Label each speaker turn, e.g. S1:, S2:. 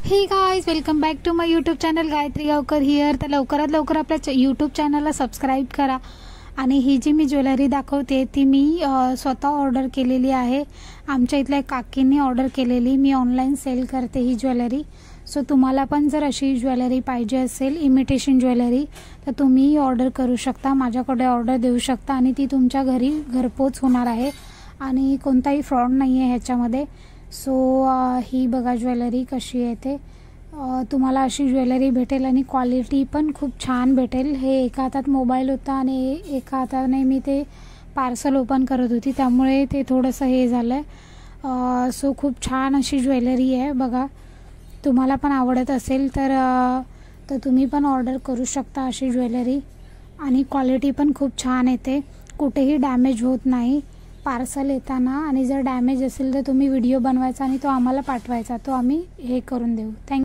S1: हे guys, welcome back to my YouTube channel Gayatri Gavkar here. तर लवकरात लवकर आपल्या यूट्यूब चॅनलला सबस्क्राईब करा। आणि ही जी मी ज्वेलरी दाखवते ती मी स्वतः ऑर्डर केलेली आहे। आमच्या इथल्या काकींनी ऑर्डर केलेली। मी ऑनलाइन सेल करते ही ज्वेलरी। सो तुम्हाला पण जर अशी ज्वेलरी पाहिजे असेल, इमिटेशन ज्वेलरी, तर तुम्ही ऑर्डर करू शकता, माझ्याकडे ऑर्डर देऊ शकता आणि ती तुमच्या घरी घरपोच होणार आहे आणि कोणताही फ्रॉड नाही आहे ह्याच्यामध्ये। सो ही बघा ज्वेलरी कशी आहे ते। तुम्हाला अशी ज्वेलरी भेटेल आणि क्वालिटी पण खूप छान भेटेल। हे एका हातात मोबाईल होता आणि एका हाताने मी ते पार्सल ओपन करत होती, त्यामुळे ते थोडंसं हे झालं। सो खूप छान अशी ज्वेलरी आहे बघा। तुम्हाला पण आवडत असेल तर तुम्ही पण ऑर्डर करू शकता अशी ज्वेलरी। आणि क्वालिटी पण खूप छान येते, कुठेही डॅमेज होत नाही पार्सल येताना। आणि जर डॅमेज असेल तर तुम्ही व्हिडिओ बनवायचा आणि तो आम्हाला पाठवायचा, तो आम्ही हे करून देऊ। थँक्यू।